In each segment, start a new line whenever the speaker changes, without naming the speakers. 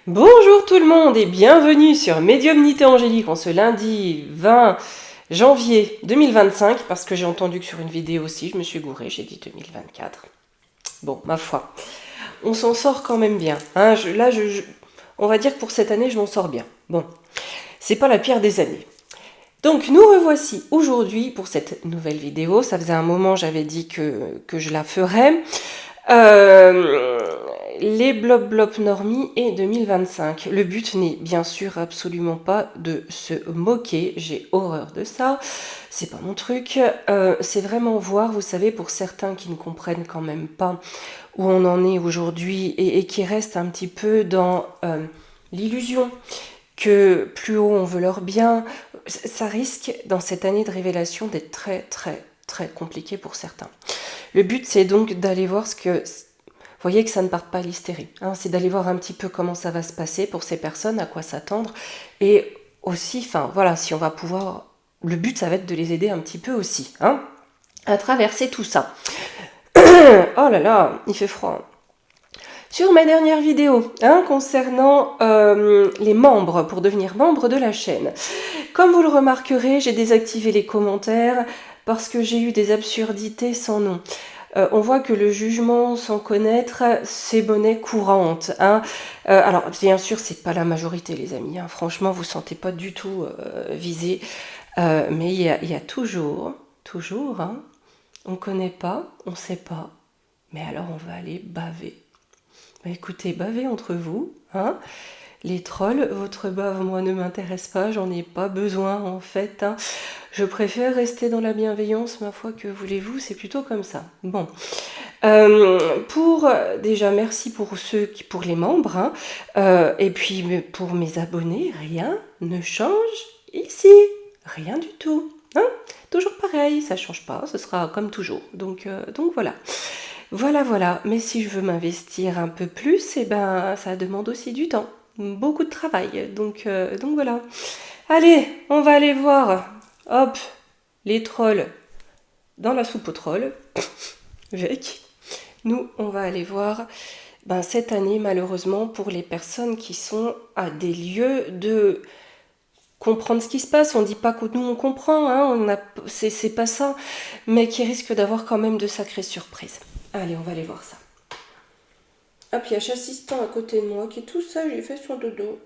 Bonjour tout le monde et bienvenue sur Médiumnité Angélique en ce lundi 20 janvier 2025 parce que j'ai entendu que sur une vidéo aussi je me suis gourée, j'ai dit 2024. Bon, ma foi, on s'en sort quand même bien. Hein, on va dire que pour cette année je m'en sors bien. Bon, c'est pas la pire des années. Donc nous revoici aujourd'hui pour cette nouvelle vidéo. Ça faisait un moment j'avais dit que je la ferais. Les Blob Normies et 2025. Le but n'est bien sûr absolument pas de se moquer, j'ai horreur de ça, c'est pas mon truc. C'est vraiment voir, vous savez, pour certains qui ne comprennent quand même pas où on en est aujourd'hui et qui restent un petit peu dans l'illusion que plus haut on veut leur bien, ça risque dans cette année de révélation d'être très très très compliqué pour certains. Le but, c'est donc d'aller voir ce que... Vous voyez que ça ne part pas à l'hystérie. Hein, c'est d'aller voir un petit peu comment ça va se passer pour ces personnes, à quoi s'attendre. Et aussi, enfin voilà, si on va pouvoir... Le but, ça va être de les aider un petit peu aussi, hein, à traverser tout ça. Oh là là, il fait froid. Sur ma dernière vidéo, hein, concernant les membres, pour devenir membre de la chaîne. Comme vous le remarquerez, j'ai désactivé les commentaires parce que j'ai eu des absurdités sans nom. On voit que le jugement sans connaître, c'est monnaie courante. Hein. Alors, bien sûr, c'est pas la majorité, les amis. Hein. Franchement, vous ne sentez pas du tout visé. Mais il y a toujours, hein, on ne connaît pas, on ne sait pas. Mais alors, on va aller baver. Bah, écoutez, bavez entre vous. Hein. Les trolls, votre bave, moi, ne m'intéresse pas, j'en ai pas besoin en fait. Hein. Je préfère rester dans la bienveillance, ma foi, que voulez-vous, c'est plutôt comme ça. Bon, déjà, merci pour les membres, hein. Et puis pour mes abonnés, rien ne change ici, rien du tout. Hein. Toujours pareil, ça change pas, ce sera comme toujours. Donc voilà. Voilà. Mais si je veux m'investir un peu plus, eh ben, ça demande aussi du temps. Beaucoup de travail, donc voilà. Allez, on va aller voir, hop, les trolls dans la soupe aux trolls. Avec. Nous, on va aller voir cette année, malheureusement, pour les personnes qui sont à des lieux de comprendre ce qui se passe. On ne dit pas que nous, on comprend, hein, c'est pas ça, mais qui risquent d'avoir quand même de sacrées surprises. Allez, on va aller voir ça. Hop, il y a Chassistan à côté de moi qui est tout seul, il fait son dodo.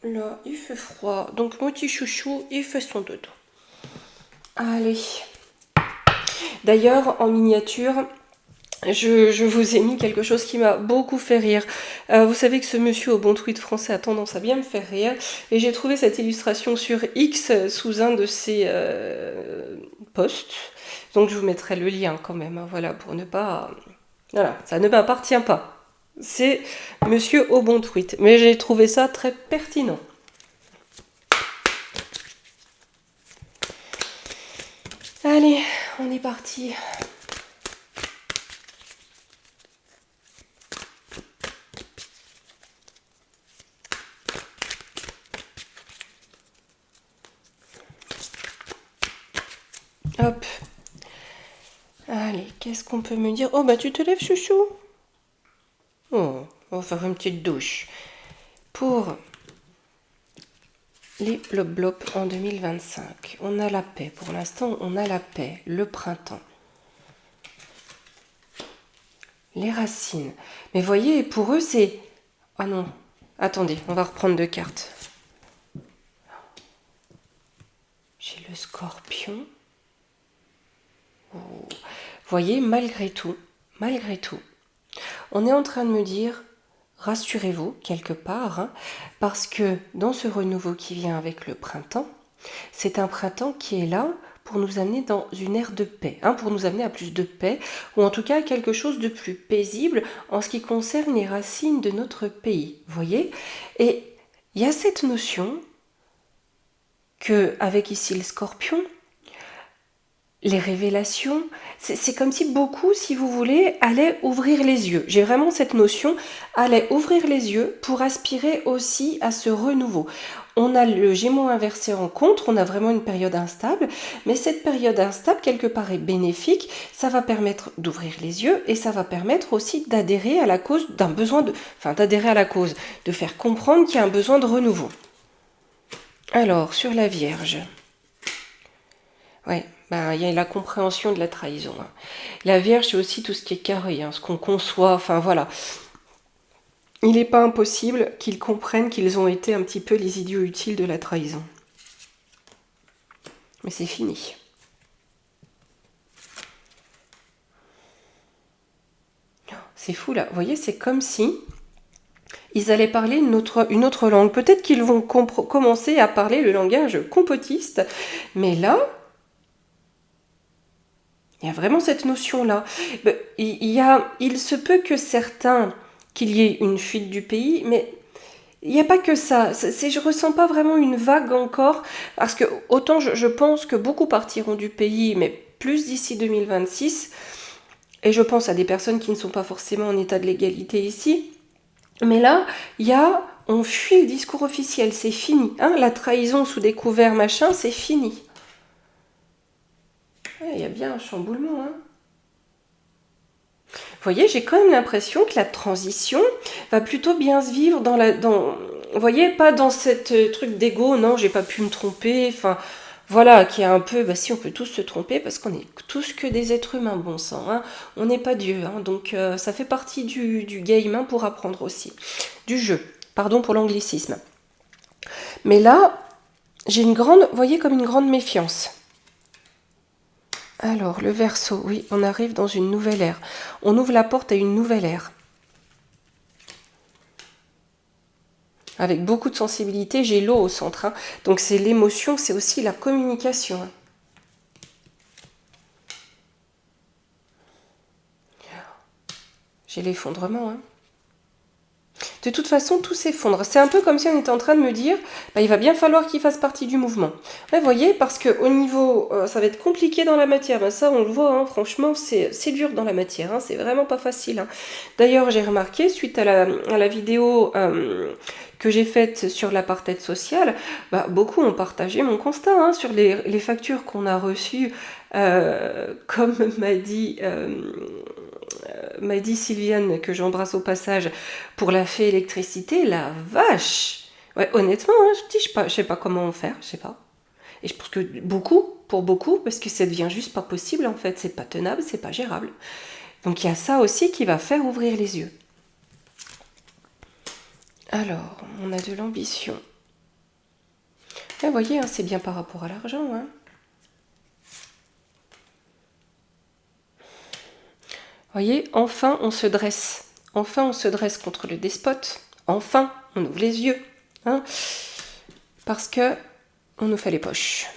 Là, il fait froid, donc mon petit chouchou, il fait son dodo. Allez. D'ailleurs, en miniature, je vous ai mis quelque chose qui m'a beaucoup fait rire. Vous savez que ce monsieur au bon tweet français a tendance à bien me faire rire. Et j'ai trouvé cette illustration sur X sous un de ses posts. Donc je vous mettrai le lien quand même, hein, voilà, pour ne pas... Voilà, ça ne m'appartient pas. C'est monsieur au bon tweet. Mais j'ai trouvé ça très pertinent. Allez, on est parti. Hop. Allez, qu'est-ce qu'on peut me dire? Oh, bah tu te lèves, chouchou? Oh, on va faire une petite douche. Pour les Blob en 2025, on a la paix. Pour l'instant, on a la paix. Le printemps. Les racines. Mais voyez, pour eux, c'est... Ah non, attendez, on va reprendre deux cartes. J'ai le scorpion. Oh. Voyez, malgré tout, on est en train de me dire, rassurez-vous, quelque part, hein, parce que dans ce renouveau qui vient avec le printemps, c'est un printemps qui est là pour nous amener dans une ère de paix, hein, pour nous amener à plus de paix, ou en tout cas quelque chose de plus paisible en ce qui concerne les racines de notre pays, vous voyez. Et il y a cette notion que, avec ici le scorpion, les révélations, c'est comme si beaucoup, si vous voulez, allaient ouvrir les yeux. J'ai vraiment cette notion, allaient ouvrir les yeux pour aspirer aussi à ce renouveau. On a le Gémeaux inversé en contre, on a vraiment une période instable, mais cette période instable, quelque part, est bénéfique. Ça va permettre d'ouvrir les yeux et ça va permettre aussi d'adhérer à la cause d'un besoin de... Enfin, d'adhérer à la cause, de faire comprendre qu'il y a un besoin de renouveau. Alors, sur la Vierge... Ouais, ben, il y a la compréhension de la trahison. Hein. La Vierge, c'est aussi tout ce qui est carré, hein, ce qu'on conçoit, enfin voilà. Il n'est pas impossible qu'ils comprennent qu'ils ont été un petit peu les idiots utiles de la trahison. Mais c'est fini. C'est fou là, vous voyez, c'est comme si ils allaient parler une autre langue. Peut-être qu'ils vont commencer à parler le langage compotiste, mais là, il y a vraiment cette notion-là. Il se peut que certains, qu'il y ait une fuite du pays, mais il n'y a pas que ça. Je ressens pas vraiment une vague encore, parce que autant je pense que beaucoup partiront du pays, mais plus d'ici 2026, et je pense à des personnes qui ne sont pas forcément en état de légalité ici, mais là, on fuit le discours officiel, c'est fini. Hein, la trahison sous découvert, machin, c'est fini. Il y a bien un chamboulement, hein. Vous voyez, j'ai quand même l'impression que la transition va plutôt bien se vivre vous voyez, pas dans cette truc d'ego, non, j'ai pas pu me tromper, enfin, voilà, qui est un peu, bah si, on peut tous se tromper parce qu'on est tous que des êtres humains, bon sang, hein, on n'est pas Dieu, hein, donc ça fait partie du game hein, pour apprendre aussi, du jeu, pardon pour l'anglicisme. Mais là, j'ai vous voyez, comme une grande méfiance. Alors, le Verseau, oui, on arrive dans une nouvelle ère. On ouvre la porte à une nouvelle ère. Avec beaucoup de sensibilité, j'ai l'eau au centre. Hein. Donc c'est l'émotion, c'est aussi la communication. Hein. J'ai l'effondrement. Hein. De toute façon, tout s'effondre. C'est un peu comme si on était en train de me dire, bah, il va bien falloir qu'il fasse partie du mouvement. Ouais, vous voyez, parce qu'au niveau, ça va être compliqué dans la matière. Ben, ça, on le voit, hein, franchement, c'est dur dans la matière. Hein, c'est vraiment pas facile. Hein. D'ailleurs, j'ai remarqué, suite à la vidéo que j'ai faite sur l'apartheid social, bah, beaucoup ont partagé mon constat hein, sur les factures qu'on a reçues, comme m'a dit Sylviane, que j'embrasse au passage, pour la fée électricité, la vache. Ouais, honnêtement, hein, je sais pas comment faire, je sais pas. Et je pense que pour beaucoup, parce que ça devient juste pas possible en fait, c'est pas tenable, c'est pas gérable. Donc il y a ça aussi qui va faire ouvrir les yeux. Alors, on a de l'ambition. Vous voyez, hein, c'est bien par rapport à l'argent. Hein. Voyez, enfin on se dresse. Enfin on se dresse contre le despote. Enfin on ouvre les yeux. Hein, parce que on nous fait les poches.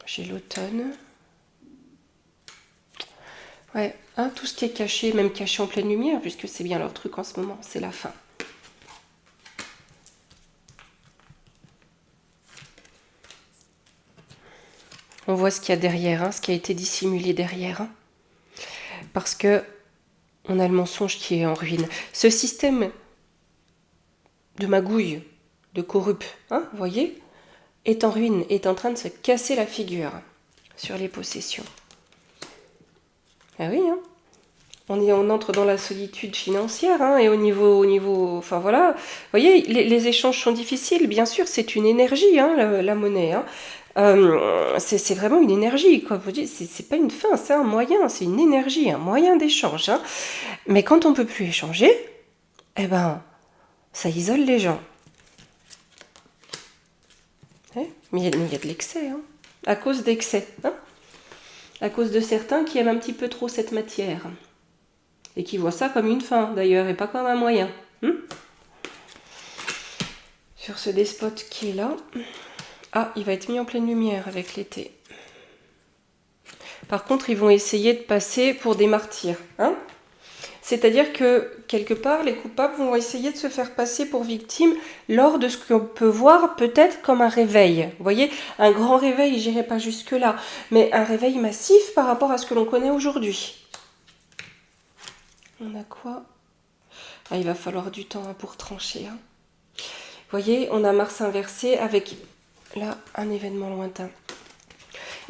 J'ai l'automne. Ouais, hein, tout ce qui est caché, même caché en pleine lumière, puisque c'est bien leur truc en ce moment, c'est la fin. On voit ce qu'il y a derrière, hein, ce qui a été dissimulé derrière. Hein, parce que on a le mensonge qui est en ruine. Ce système de magouille, de corrupt, hein, vous voyez, est en ruine, est en train de se casser la figure sur les possessions. Ah oui, hein. On entre dans la solitude financière, hein, et au niveau, enfin voilà, vous voyez, les échanges sont difficiles, bien sûr, c'est une énergie, hein, la monnaie, hein. C'est vraiment une énergie, quoi. C'est pas une fin, c'est un moyen, c'est une énergie, un moyen d'échange, hein. Mais quand on peut plus échanger, eh ben, ça isole les gens. Mais il y a de l'excès, hein, à cause d'excès, hein, à cause de certains qui aiment un petit peu trop cette matière. Et qui voient ça comme une fin, d'ailleurs, et pas comme un moyen. Sur ce despote qui est là. Ah, il va être mis en pleine lumière avec l'été. Par contre, ils vont essayer de passer pour des martyrs. Hein, c'est-à-dire que, quelque part, les coupables vont essayer de se faire passer pour victimes lors de ce qu'on peut voir peut-être comme un réveil. Vous voyez, un grand réveil, j'irai pas jusque-là, mais un réveil massif par rapport à ce que l'on connaît aujourd'hui. On a quoi? Ah, il va falloir du temps hein, pour trancher. Hein. voyez, on a Mars inversé avec, là, un événement lointain.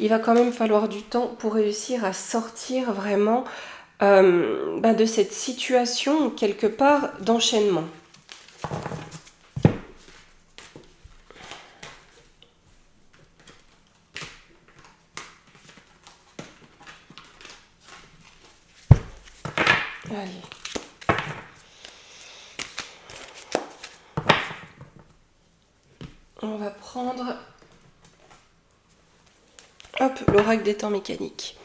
Il va quand même falloir du temps pour réussir à sortir vraiment de cette situation, quelque part, d'enchaînement. Allez. On va prendre, hop, l'oracle des temps mécaniques.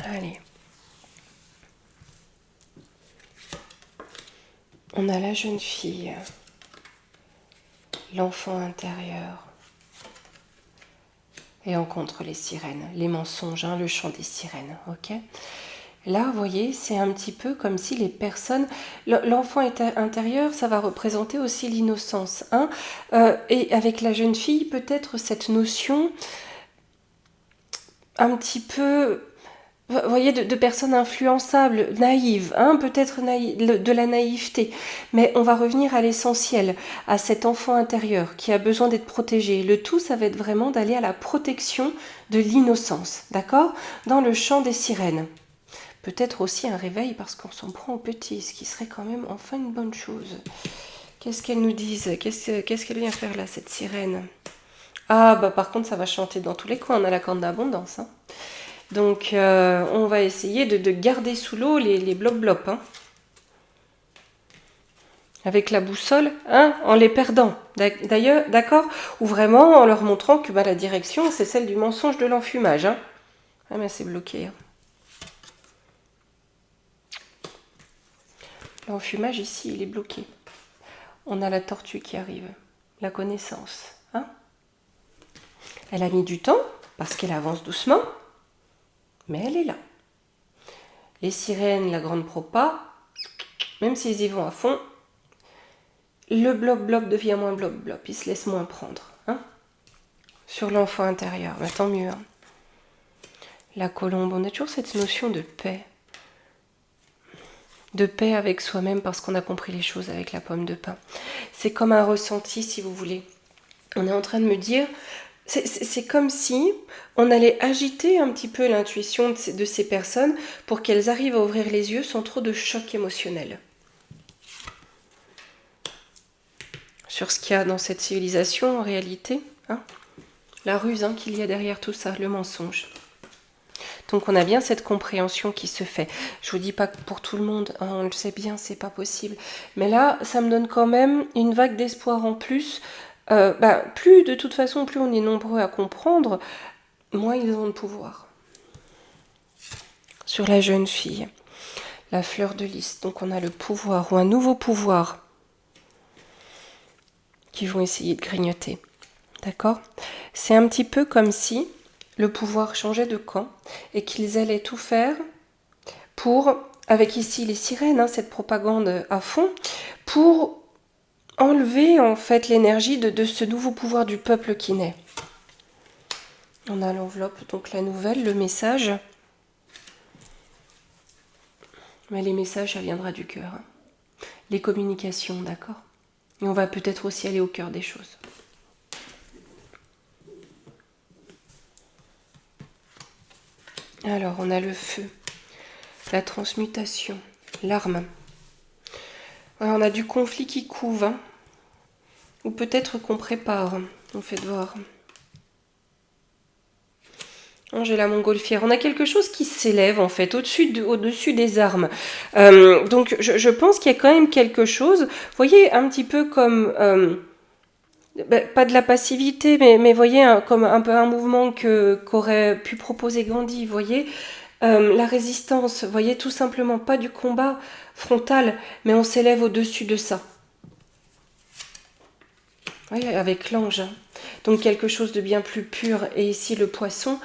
Allez. On a la jeune fille, l'enfant intérieur, et on contre les sirènes, les mensonges, hein, le chant des sirènes, ok? Là, vous voyez, c'est un petit peu comme si les personnes... L'enfant intérieur, ça va représenter aussi l'innocence, hein? Et avec la jeune fille, peut-être cette notion un petit peu... Vous voyez, de personnes influençables, naïves, hein, peut-être de la naïveté. Mais on va revenir à l'essentiel, à cet enfant intérieur qui a besoin d'être protégé. Le tout, ça va être vraiment d'aller à la protection de l'innocence, d'accord? Dans le chant des sirènes. Peut-être aussi un réveil parce qu'on s'en prend aux petits, ce qui serait quand même enfin une bonne chose. Qu'est-ce qu'elles nous disent? Qu'est-ce qu'elle vient faire là, cette sirène? Ah, bah par contre, ça va chanter dans tous les coins. On a la corne d'abondance, hein. Donc, on va essayer de garder sous l'eau les blops-blops, hein. Avec la boussole, hein, en les perdant, d'ailleurs, d'accord? Ou vraiment en leur montrant que la direction, c'est celle du mensonge de l'enfumage, hein. Ah, mais c'est bloqué, hein. L'enfumage, ici, il est bloqué. On a la tortue qui arrive, la connaissance, hein. Elle a mis du temps, parce qu'elle avance doucement, mais elle est là. Les sirènes, la grande propa, même s'ils y vont à fond, le blob-blob devient moins blob-blob, il se laisse moins prendre, hein, sur l'enfant intérieur, bah, tant mieux, hein. La colombe, on a toujours cette notion de paix. De paix avec soi-même parce qu'on a compris les choses avec la pomme de pin. C'est comme un ressenti, si vous voulez. On est en train de me dire, c'est comme si on allait agiter un petit peu l'intuition de ces personnes pour qu'elles arrivent à ouvrir les yeux sans trop de choc émotionnel. Sur ce qu'il y a dans cette civilisation en réalité, hein, la ruse, hein, qu'il y a derrière tout ça, le mensonge. Donc on a bien cette compréhension qui se fait. Je vous dis pas que pour tout le monde, hein, on le sait bien, c'est pas possible. Mais là, ça me donne quand même une vague d'espoir en plus. Plus de toute façon, plus on est nombreux à comprendre, moins ils ont de pouvoir. Sur la jeune fille, la fleur de lys. Donc on a le pouvoir ou un nouveau pouvoir qui vont essayer de grignoter. D'accord? C'est un petit peu comme si le pouvoir changeait de camp et qu'ils allaient tout faire pour, avec ici les sirènes, hein, cette propagande à fond, pour enlever en fait l'énergie de ce nouveau pouvoir du peuple qui naît. On a l'enveloppe, donc la nouvelle, le message. Mais les messages, ça viendra du cœur, hein. Les communications, d'accord? Et on va peut-être aussi aller au cœur des choses. Alors, on a le feu, la transmutation, l'arme. Ouais, on a du conflit qui couve, hein. Ou peut-être qu'on prépare, on fait voir. J'ai la montgolfière. On a quelque chose qui s'élève en fait au-dessus des armes. Donc je pense qu'il y a quand même quelque chose. Vous voyez, un petit peu comme pas de la passivité, mais voyez comme un peu un mouvement qu'aurait pu proposer Gandhi. Vous voyez, la résistance. Vous voyez, tout simplement pas du combat frontal, mais on s'élève au-dessus de ça. Vous voyez, avec l'ange. Donc quelque chose de bien plus pur. Et ici le poisson.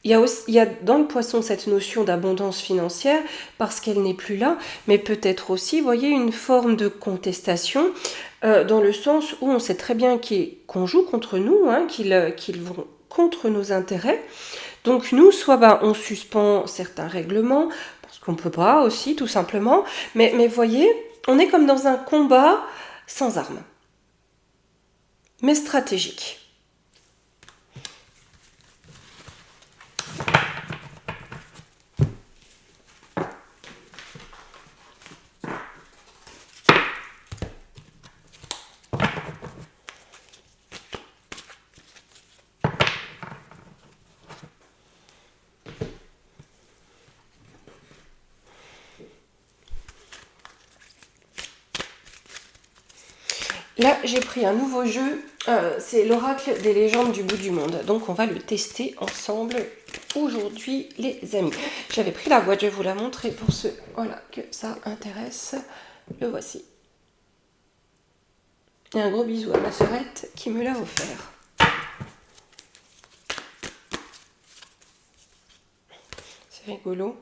il y a dans le poisson cette notion d'abondance financière parce qu'elle n'est plus là, mais peut-être aussi, vous voyez, une forme de contestation dans le sens où on sait très bien qu'on joue contre nous, hein, qu'ils vont contre nos intérêts. Donc nous, soit on suspend certains règlements, parce qu'on ne peut pas aussi, tout simplement, mais voyez, on est comme dans un combat sans armes, mais stratégique. Là, j'ai pris un nouveau jeu, c'est l'oracle des légendes du bout du monde. Donc, on va le tester ensemble aujourd'hui, les amis. J'avais pris la boîte, je vais vous la montrer pour ceux que ça intéresse. Le voici. Et un gros bisou à ma sœurette qui me l'a offert. C'est rigolo.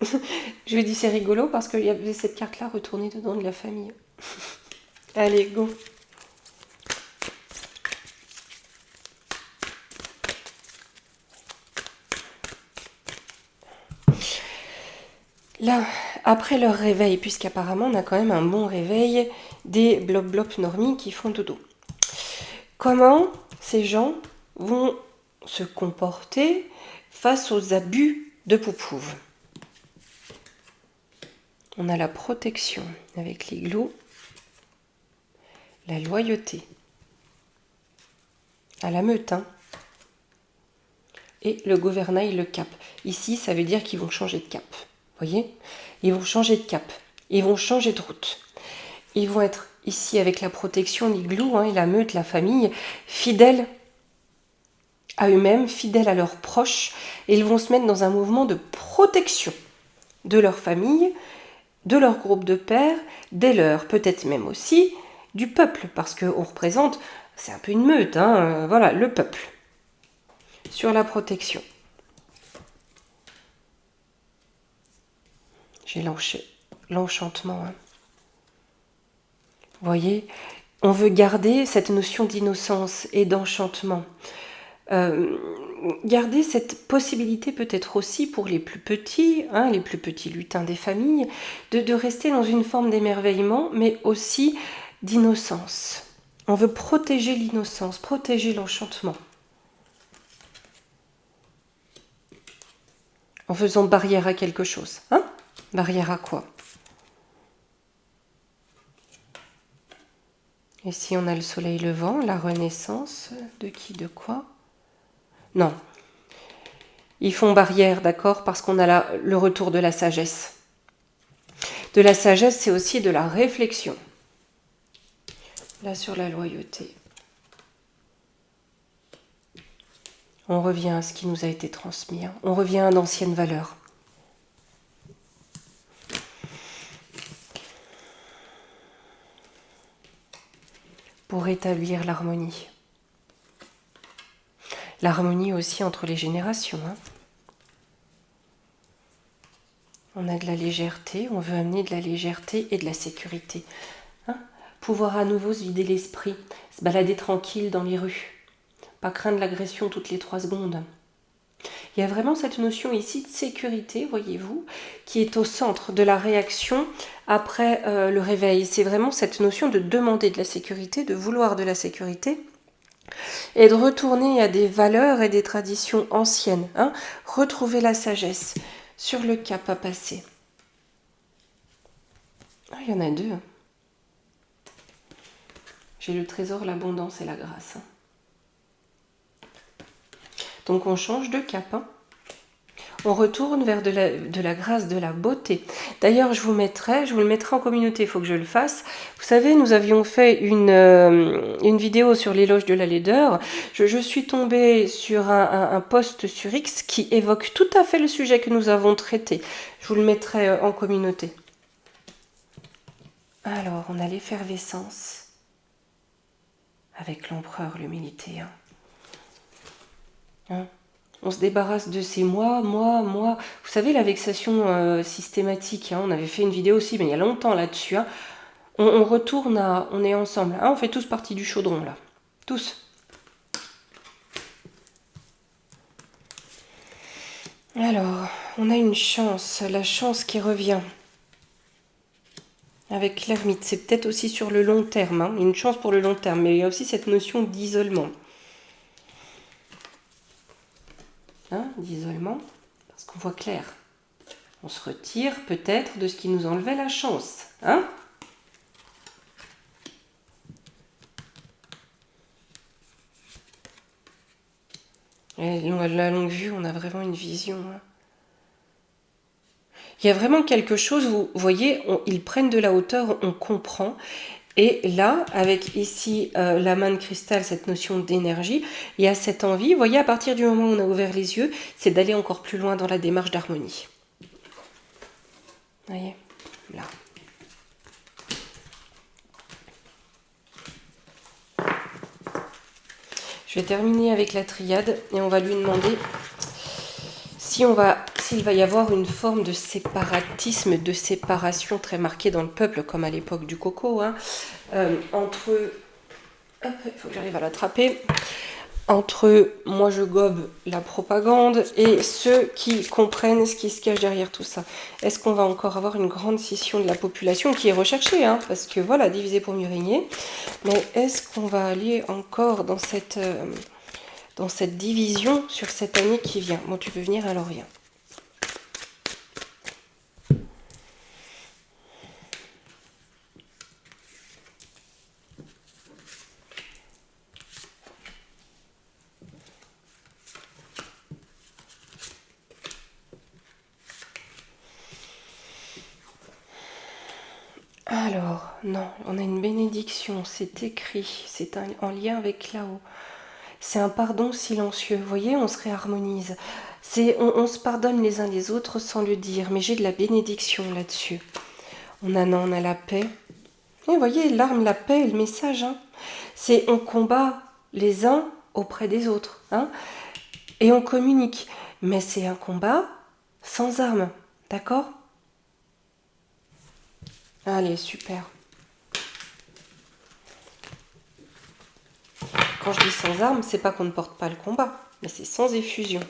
Je lui ai dit c'est rigolo parce qu'il y avait cette carte-là retournée dedans de la famille. Allez, go! Là, après leur réveil, puisqu'apparemment on a quand même un bon réveil des blob-blob normies qui font dodo. Comment ces gens vont se comporter face aux abus de Poupouve? On a la protection avec l'igloo, la loyauté à la meute, hein, et le gouvernail, le cap. Ici, ça veut dire qu'ils vont changer de cap. Voyez, ils vont changer de cap, ils vont changer de route. Ils vont être ici avec la protection, l'igloo, hein, et la meute, la famille, fidèles à eux-mêmes, fidèles à leurs proches, et ils vont se mettre dans un mouvement de protection de leur famille, de leur groupe de pères, des leurs, peut-être même aussi du peuple, parce qu'on représente, c'est un peu une meute, hein, voilà, le peuple, sur la protection. J'ai l'enchantement. Hein. Vous voyez, on veut garder cette notion d'innocence et d'enchantement. Garder cette possibilité peut-être aussi pour les plus petits, hein, les plus petits lutins des familles, de rester dans une forme d'émerveillement, mais aussi d'innocence. On veut protéger l'innocence, protéger l'enchantement. En faisant barrière à quelque chose. Hein? Barrière à quoi? Ici, on a le soleil levant, la renaissance. De qui, de quoi? Non. Ils font barrière, d'accord, parce qu'on a là le retour de la sagesse. De la sagesse, c'est aussi de la réflexion. Là, sur la loyauté. On revient à ce qui nous a été transmis. Hein. On revient à d'anciennes valeurs. Pour rétablir l'harmonie. L'harmonie aussi entre les générations. Hein. On a de la légèreté, on veut amener de la légèreté et de la sécurité. Hein. Pouvoir à nouveau se vider l'esprit, se balader tranquille dans les rues. Pas craindre l'agression toutes les 3 secondes. Il y a vraiment cette notion ici de sécurité, voyez-vous, qui est au centre de la réaction après le réveil. C'est vraiment cette notion de demander de la sécurité, de vouloir de la sécurité et de retourner à des valeurs et des traditions anciennes. Hein, retrouver la sagesse sur le cap à passer. Ah, il y en a 2. Hein. J'ai le trésor, l'abondance et la grâce. Hein. Donc on change de cap. Hein. On retourne vers de la grâce, de la beauté. D'ailleurs, je vous le mettrai en communauté, il faut que je le fasse. Vous savez, nous avions fait une vidéo sur l'éloge de la laideur. Je suis tombée sur un post sur X qui évoque tout à fait le sujet que nous avons traité. Je vous le mettrai en communauté. Alors, on a l'effervescence avec l'empereur, l'humilité. Hein. On se débarrasse de ces moi. Vous savez, la vexation systématique, hein, on avait fait une vidéo aussi, mais il y a longtemps là-dessus. Hein. On retourne à... On est ensemble. Hein, on fait tous partie du chaudron, là. Tous. Alors, on a une chance. La chance qui revient. Avec l'ermite. C'est peut-être aussi sur le long terme. Hein, une chance pour le long terme. Mais il y a aussi cette notion d'isolement. Hein, d'isolement. Parce qu'on voit clair. On se retire peut-être de ce qui nous enlevait la chance. Hein? Et la longue vue, on a vraiment une vision. Hein. Il y a vraiment quelque chose, vous voyez, ils prennent de la hauteur, on comprend. Et là, avec ici la main de cristal, cette notion d'énergie, il y a cette envie, vous voyez, à partir du moment où on a ouvert les yeux, c'est d'aller encore plus loin dans la démarche d'harmonie. Vous voyez, là. Je vais terminer avec la triade et on va lui demander s'il va y avoir une forme de séparatisme, de séparation très marquée dans le peuple, comme à l'époque du coco, hein, entre... Hop, il faut que j'arrive à l'attraper. Entre moi je gobe la propagande et ceux qui comprennent ce qui se cache derrière tout ça. Est-ce qu'on va encore avoir une grande scission de la population qui est recherchée, hein, parce que voilà, diviser pour mieux régner. Mais est-ce qu'on va aller encore dans cette division sur cette année qui vient? Bon, tu peux venir, alors viens. Alors, non, on a une bénédiction, c'est écrit, c'est en lien avec là-haut. C'est un pardon silencieux, vous voyez, on se réharmonise. On se pardonne les uns les autres sans le dire, mais j'ai de la bénédiction là-dessus. On a la paix. Et vous voyez, l'arme, la paix, le message, hein. C'est on combat les uns auprès des autres, hein, et on communique. Mais c'est un combat sans armes, d'accord ? Allez, super. Quand je dis sans armes, c'est pas qu'on ne porte pas le combat, mais c'est sans effusion,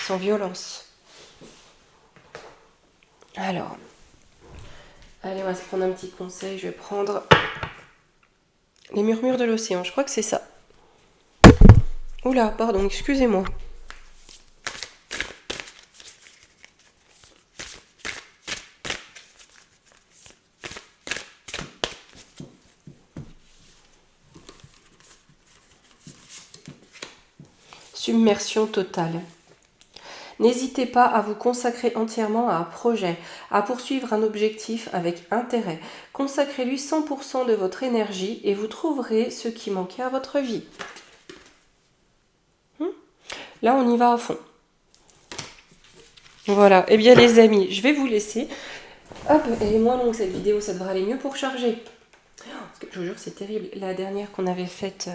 sans violence. Alors, allez, on va se prendre un petit conseil. Je vais prendre les murmures de l'océan. Je crois que c'est ça. Oula, pardon, excusez-moi. Submersion totale. N'hésitez pas à vous consacrer entièrement à un projet, à poursuivre un objectif avec intérêt. Consacrez-lui 100% de votre énergie et vous trouverez ce qui manquait à votre vie. Là, on y va à fond. Voilà. Eh bien, les amis, je vais vous laisser. Hop, elle est moins longue cette vidéo, ça devrait aller mieux pour charger. Parce que, je vous jure, c'est terrible. La dernière qu'on avait faite,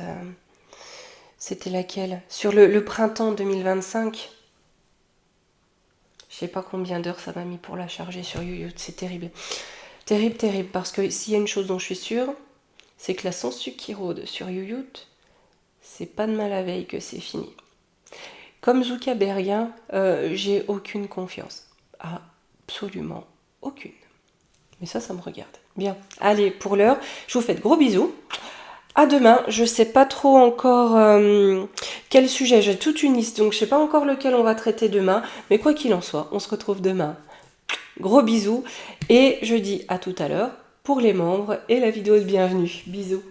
c'était laquelle? Sur le printemps 2025. Je sais pas combien d'heures ça m'a mis pour la charger sur YouYout. C'est terrible. Terrible, terrible. Parce que s'il y a une chose dont je suis sûre, c'est que la sans sucre qui rôde sur YouYout, c'est pas de mal à veille que c'est fini. Comme Zuckerbergien, j'ai aucune confiance. Absolument aucune. Mais ça me regarde. Bien. Allez, pour l'heure, je vous fais de gros bisous. À demain. Je sais pas trop encore quel sujet. J'ai toute une liste, donc je sais pas encore lequel on va traiter demain. Mais quoi qu'il en soit, on se retrouve demain. Gros bisous. Et je dis à tout à l'heure pour les membres et la vidéo de bienvenue. Bisous.